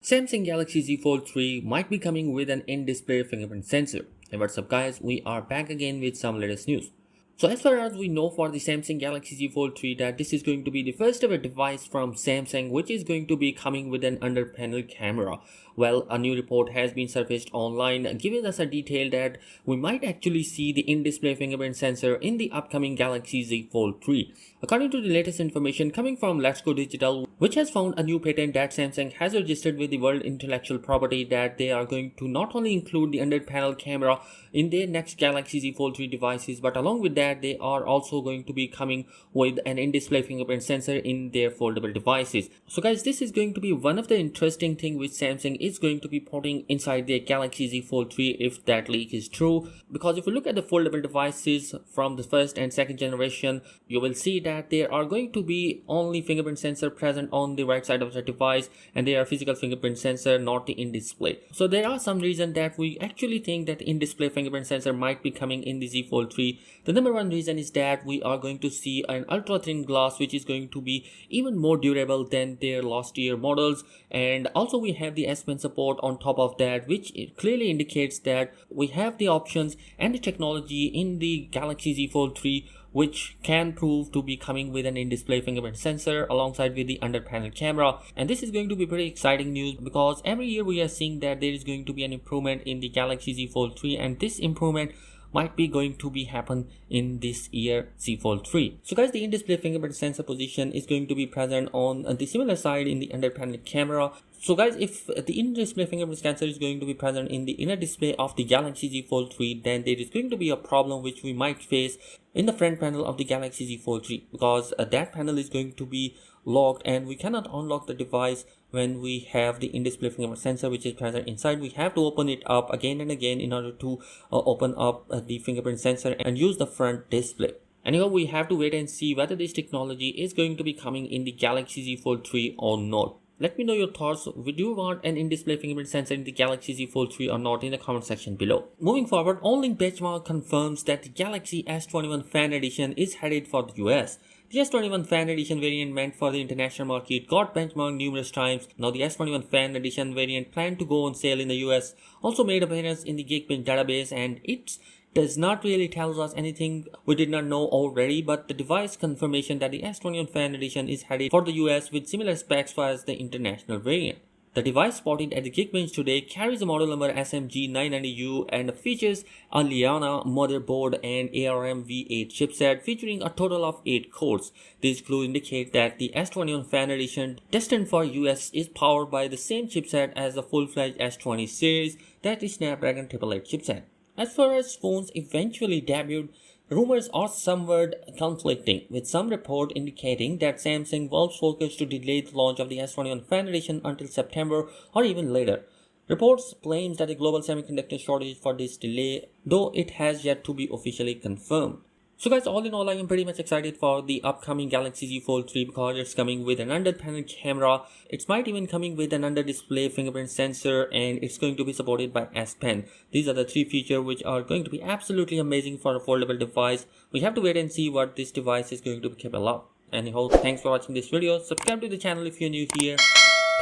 Samsung Galaxy Z Fold 3 might be coming with an in-display fingerprint sensor. Hey, what's up guys, we are back again with some latest news. So as far as we know for the Samsung Galaxy Z Fold 3 that this is going to be the first ever device from Samsung which is going to be coming with an under panel camera. Well, a new report has been surfaced online giving us a detail that we might actually see the in-display fingerprint sensor in the upcoming Galaxy Z Fold 3. According to the latest information coming from Let's Go Digital, which has found a new patent that Samsung has registered with the World Intellectual Property, that they are going to not only include the under panel camera in their next Galaxy Z Fold 3 devices, but along with that they are also going to be coming with an in-display fingerprint sensor in their foldable devices. So guys, this is going to be one of the interesting thing which Samsung is going to be putting inside their Galaxy Z Fold 3 if that leak is true, because if you look at the foldable devices from the first and second generation, you will see that there are going to be only fingerprint sensor present on the right side of the device, and they are physical fingerprint sensor, not the in-display. So there are some reason that we actually think that in-display fingerprint sensor might be coming in the Z Fold 3. The number one reason is that we are going to see an ultra thin glass which is going to be even more durable than their last year models, and also we have the S Pen support on top of that, which clearly indicates that we have the options and the technology in the Galaxy Z Fold 3 which can prove to be coming with an in-display fingerprint sensor alongside with the under panel camera. And this is going to be pretty exciting news because every year we are seeing that there is going to be an improvement in the Galaxy Z Fold 3, and this improvement might be going to be happen in this year Z Fold 3. So guys, the in-display fingerprint sensor position is going to be present on the similar side in the under panel camera. So guys, if the in-display fingerprint sensor is going to be present in the inner display of the Galaxy Z Fold 3, then there is going to be a problem which we might face in the front panel of the Galaxy Z Fold 3, because that panel is going to be locked and we cannot unlock the device when we have the in-display fingerprint sensor which is present inside. We have to open it up again and again in order to open up the fingerprint sensor and use the front display. Anyhow, we have to wait and see whether this technology is going to be coming in the Galaxy Z Fold 3 or not. Let me know your thoughts. Would you want an in-display fingerprint sensor in the Galaxy Z Fold 3 or not in the comment section below. Moving forward, OnLink Benchmark confirms that the Galaxy S21 Fan Edition is headed for the US. The S21 Fan Edition variant meant for the international market got benchmarked numerous times. Now the S21 Fan Edition variant planned to go on sale in the US also made appearance in the Geekbench database, and it does not really tell us anything we did not know already, but the device confirmation that the S21 Fan Edition is headed for the US with similar specs as the international variant. The device spotted at the Geekbench today carries a model number SMG990U and features a Liana motherboard and ARM V8 chipset featuring a total of 8 cores. These clues indicate that the S21 Fan Edition destined for US is powered by the same chipset as the full-fledged S20 series, that is Snapdragon 888 chipset. As far as phones eventually debuted, rumors are somewhat conflicting, with some report indicating that Samsung will focus to delay the launch of the S21 Fan Edition until September or even later. Reports claim that the global semiconductor shortage for this delay, though it has yet to be officially confirmed. So guys, all in all, I am pretty much excited for the upcoming Galaxy Z Fold 3 because it's coming with an under panel camera. It might even coming with an under display fingerprint sensor, and it's going to be supported by S Pen. These are the three features which are going to be absolutely amazing for a foldable device. We have to wait and see what this device is going to be capable of. Anyhow, thanks for watching this video. Subscribe to the channel if you're new here.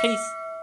Peace.